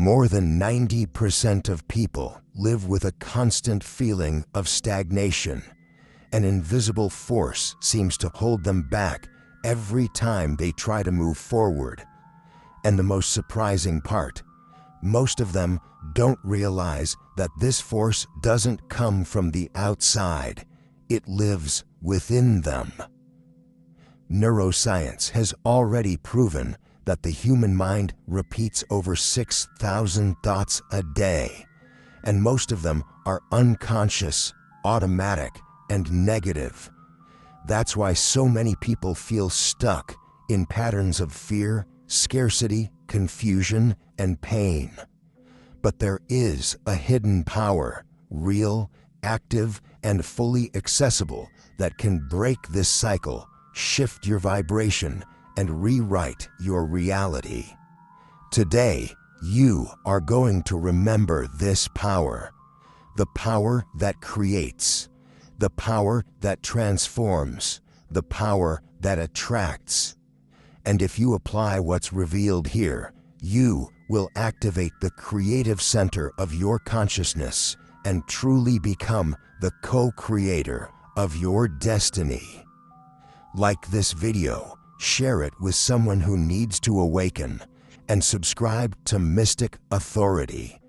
More than 90% of people live with a constant feeling of stagnation. An invisible force seems to hold them back every time they try to move forward. And the most surprising part, most of them don't realize that this force doesn't come from the outside. It lives within them. Neuroscience has already proven that the human mind repeats over 6,000 thoughts a day, and most of them are unconscious, automatic, and negative. That's why so many people feel stuck in patterns of fear, scarcity, confusion, and pain. But there is a hidden power, real, active, and fully accessible, that can break this cycle, shift your vibration, and rewrite your reality. Today, you are going to remember this power. The power that creates. The power that transforms. The power that attracts. And if you apply what's revealed here, you will activate the creative center of your consciousness and truly become the co-creator of your destiny. Like this video, share it with someone who needs to awaken, and subscribe to Mystic Authority.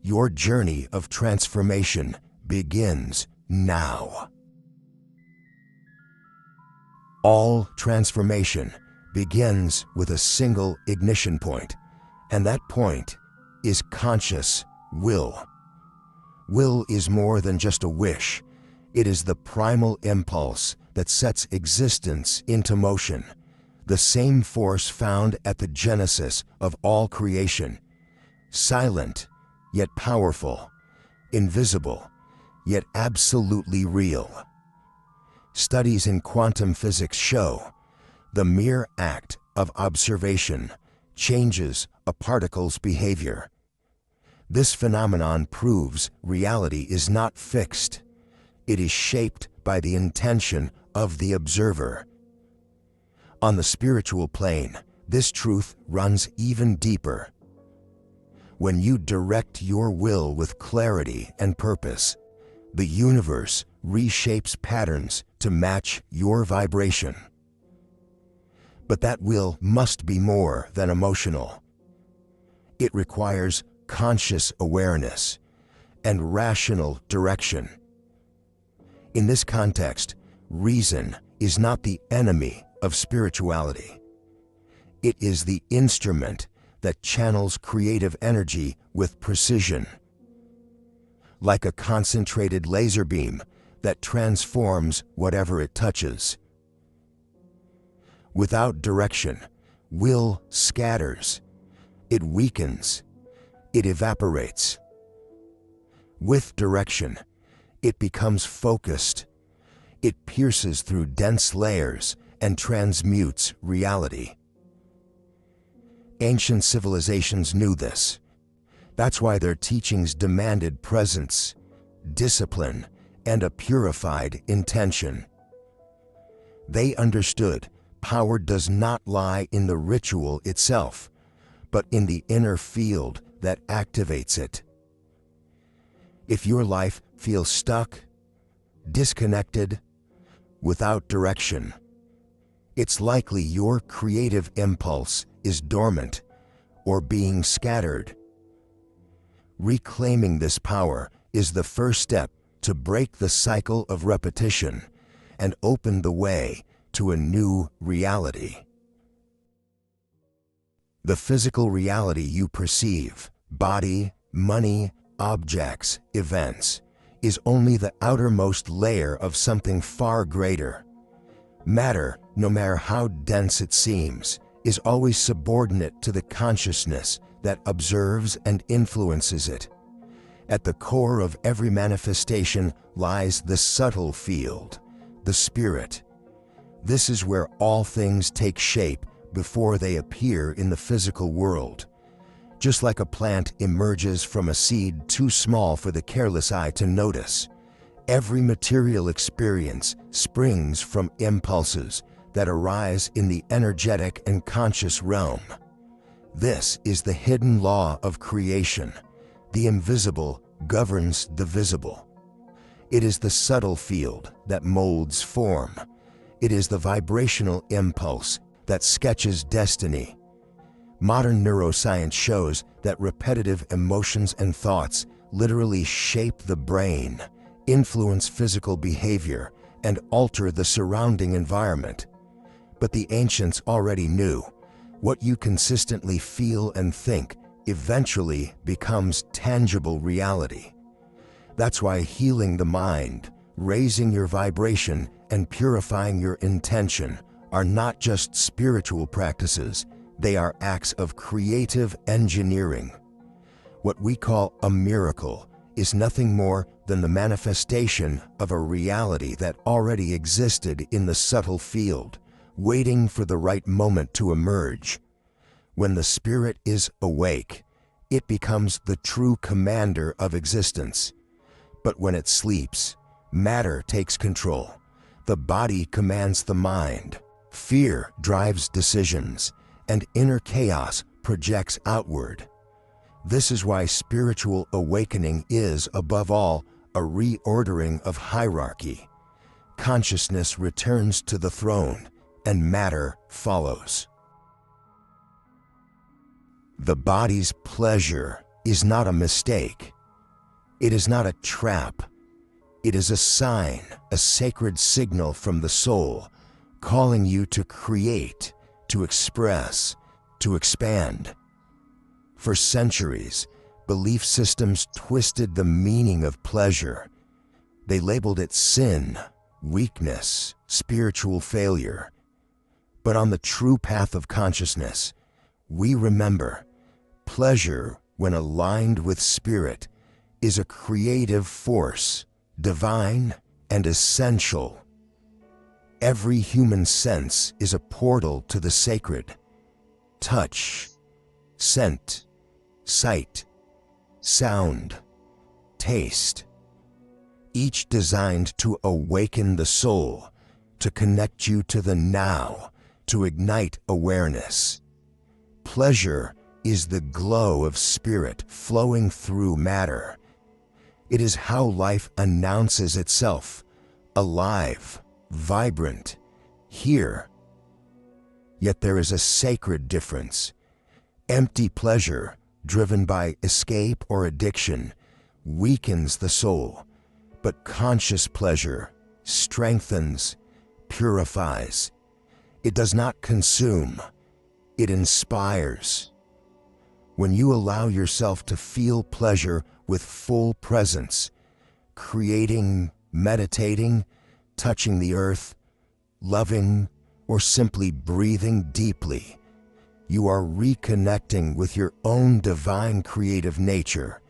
Your journey of transformation begins now. All transformation begins with a single ignition point, and that point is conscious will. Will is more than just a wish. It is the primal impulse that sets existence into motion, the same force found at the genesis of all creation, silent yet powerful, invisible yet absolutely real. Studies in quantum physics show the mere act of observation changes a particle's behavior. This phenomenon proves reality is not fixed. It is shaped by the intention of the observer. On the spiritual plane, this truth runs even deeper. When you direct your will with clarity and purpose, the universe reshapes patterns to match your vibration. But that will must be more than emotional. It requires conscious awareness and rational direction. In this context, reason is not the enemy of spirituality. It is the instrument that channels creative energy with precision, like a concentrated laser beam that transforms whatever it touches. Without direction, will scatters, it weakens, it evaporates. With direction, it becomes focused, it pierces through dense layers and transmutes reality. Ancient civilizations knew this. That's why their teachings demanded presence, discipline, and a purified intention. They understood power does not lie in the ritual itself, but in the inner field that activates it. If your life feels stuck, disconnected, without direction, it's likely your creative impulse is dormant or being scattered. Reclaiming this power is the first step to break the cycle of repetition and open the way to a new reality. The physical reality you perceive, body, money, objects, events, is only the outermost layer of something far greater. Matter, no matter how dense it seems, is always subordinate to the consciousness that observes and influences it. At the core of every manifestation lies the subtle field, the spirit. This is where all things take shape before they appear in the physical world. Just like a plant emerges from a seed too small for the careless eye to notice, every material experience springs from impulses that arise in the energetic and conscious realm. This is the hidden law of creation. The invisible governs the visible. It is the subtle field that molds form. It is the vibrational impulse that sketches destiny. Modern neuroscience shows that repetitive emotions and thoughts literally shape the brain, influence physical behavior, and alter the surrounding environment. But the ancients already knew what you consistently feel and think eventually becomes tangible reality. That's why healing the mind, raising your vibration, and purifying your intention are not just spiritual practices, they are acts of creative engineering. What we call a miracle is nothing more than the manifestation of a reality that already existed in the subtle field, waiting for the right moment to emerge. When the spirit is awake, it becomes the true commander of existence. But when it sleeps, matter takes control. The body commands the mind. Fear drives decisions, and inner chaos projects outward. This is why spiritual awakening is, above all, a reordering of hierarchy. Consciousness returns to the throne, and matter follows. The body's pleasure is not a mistake. It is not a trap. It is a sign, a sacred signal from the soul, calling you to create, to express, to expand. For centuries, belief systems twisted the meaning of pleasure. They labeled it sin, weakness, spiritual failure. But on the true path of consciousness, we remember, pleasure, when aligned with spirit, is a creative force, divine and essential. Every human sense is a portal to the sacred. Touch, scent, sight, sound, taste, each designed to awaken the soul, to connect you to the now, to ignite awareness. Pleasure is the glow of spirit flowing through matter. It is how life announces itself, alive, vibrant, here. Yet there is a sacred difference. Empty pleasure, driven by escape or addiction, weakens the soul, but conscious pleasure strengthens, purifies. It does not consume, it inspires. When you allow yourself to feel pleasure with full presence, creating, meditating, touching the earth, loving, or simply breathing deeply, you are reconnecting with your own divine creative nature.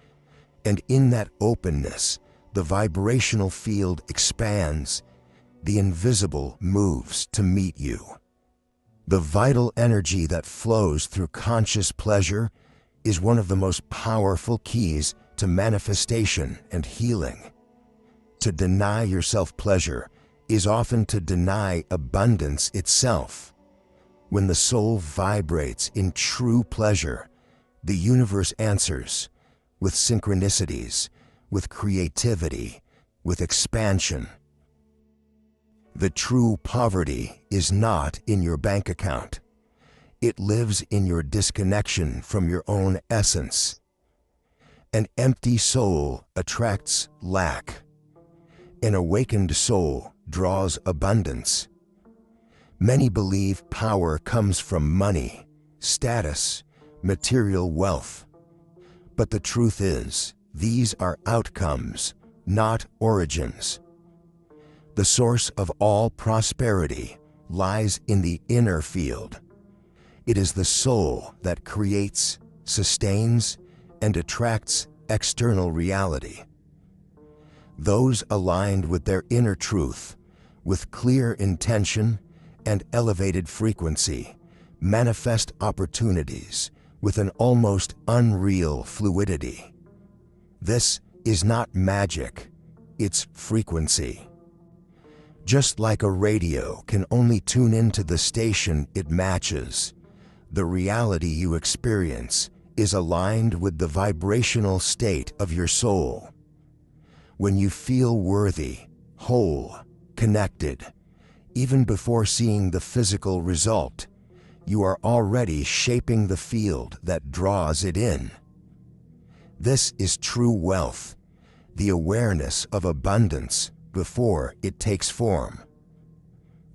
And in that openness, the vibrational field expands, the invisible moves to meet you. The vital energy that flows through conscious pleasure is one of the most powerful keys to manifestation and healing. To deny yourself pleasure is often to deny abundance itself. When the soul vibrates in true pleasure, the universe answers with synchronicities, with creativity, with expansion. The true poverty is not in your bank account. It lives in your disconnection from your own essence. An empty soul attracts lack. An awakened soul draws abundance. Many believe power comes from money, status, material wealth. But the truth is, these are outcomes, not origins. The source of all prosperity lies in the inner field. It is the soul that creates, sustains, and attracts external reality. Those aligned with their inner truth, with clear intention and elevated frequency, manifest opportunities with an almost unreal fluidity. This is not magic, it's frequency. Just like a radio can only tune into the station it matches, The reality you experience is aligned with the vibrational state of your soul. When you feel worthy, whole, connected, even before seeing the physical result, you are already shaping the field that draws it in. This is true wealth, the awareness of abundance before it takes form.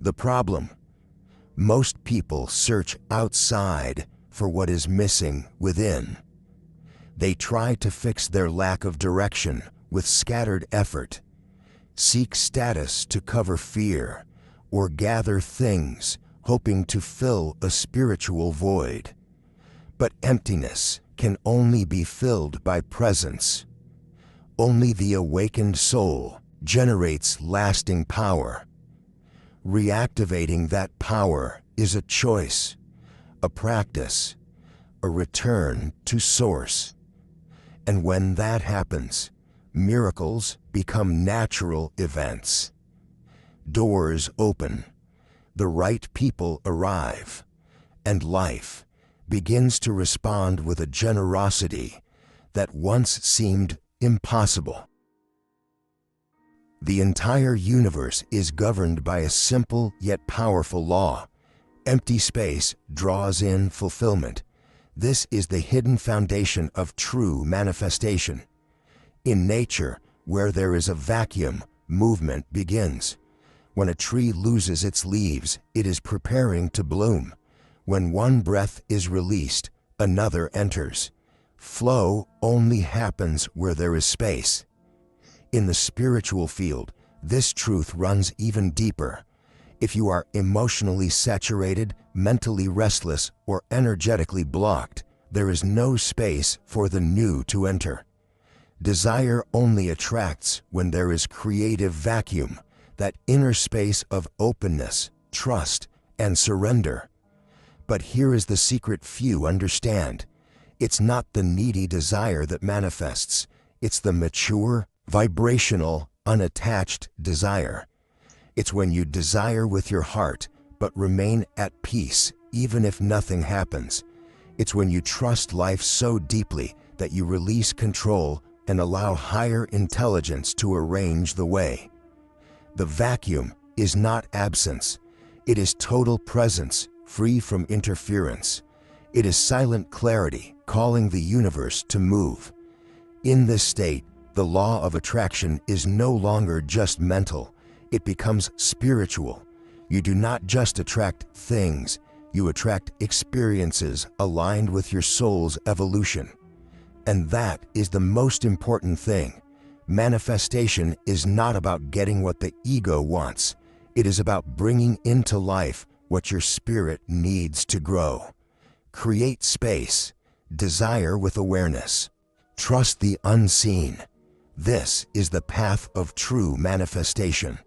The problem: most people search outside for what is missing within. They try to fix their lack of direction with scattered effort, seek status to cover fear, or gather things hoping to fill a spiritual void. But emptiness can only be filled by presence. Only the awakened soul generates lasting power. Reactivating that power is a choice, a practice, a return to source. And when that happens, miracles become natural events. Doors open, the right people arrive, and life begins to respond with a generosity that once seemed impossible. The entire universe is governed by a simple yet powerful law. Empty space draws in fulfillment. This is the hidden foundation of true manifestation. In nature, where there is a vacuum, movement begins. When a tree loses its leaves, it is preparing to bloom. When one breath is released, another enters. Flow only happens where there is space. In the spiritual field, this truth runs even deeper. If you are emotionally saturated, mentally restless, or energetically blocked, there is no space for the new to enter. Desire only attracts when there is creative vacuum, that inner space of openness, trust, and surrender. But here is the secret few understand. It's not the needy desire that manifests. It's the mature, vibrational, unattached desire. It's when you desire with your heart, but remain at peace, even if nothing happens. It's when you trust life so deeply that you release control and allow higher intelligence to arrange the way. The vacuum is not absence. It is total presence, free from interference. It is silent clarity, calling the universe to move. In this state, the law of attraction is no longer just mental. It becomes spiritual. You do not just attract things, you attract experiences aligned with your soul's evolution. And that is the most important thing. Manifestation is not about getting what the ego wants. It is about bringing into life what your spirit needs to grow. Create space. Desire with awareness. Trust the unseen. This is the path of true manifestation.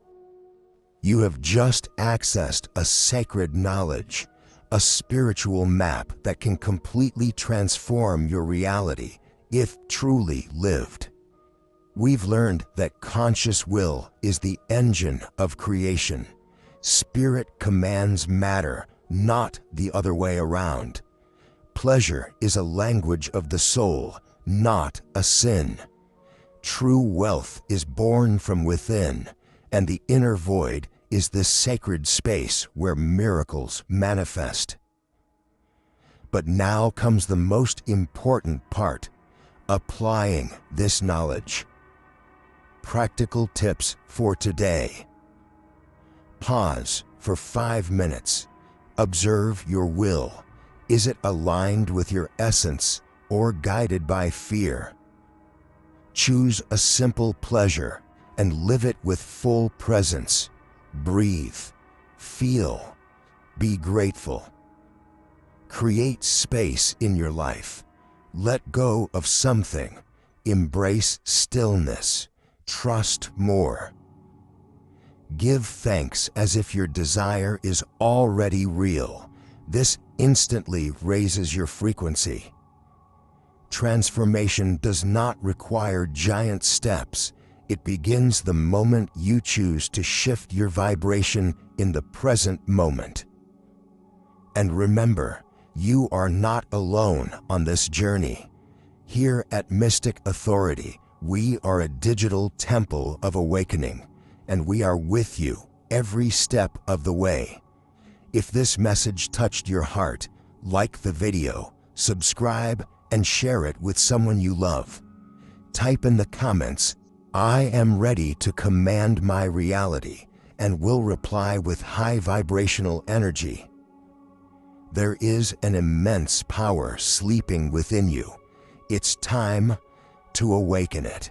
You have just accessed a sacred knowledge, a spiritual map that can completely transform your reality if truly lived. We've learned that conscious will is the engine of creation. Spirit commands matter, not the other way around. Pleasure is a language of the soul, not a sin. True wealth is born from within, and the inner void is the sacred space where miracles manifest. But now comes the most important part: applying this knowledge. Practical tips for today. Pause for 5 minutes. Observe your will. Is it aligned with your essence or guided by fear? Choose a simple pleasure and live it with full presence. Breathe, feel, be grateful. Create space in your life. Let go of something. Embrace stillness. Trust more. Give thanks as if your desire is already real. This instantly raises your frequency. Transformation does not require giant steps. It begins the moment you choose to shift your vibration in the present moment. And remember, You are not alone on this journey. Here at Mystic Authority, we are a digital temple of awakening, and we are with you every step of the way. If this message touched your heart, like the video, subscribe, and share it with someone you love. Type in the comments, "I am ready to command my reality," and we'll reply with high vibrational energy. There is an immense power sleeping within you. It's time to awaken it.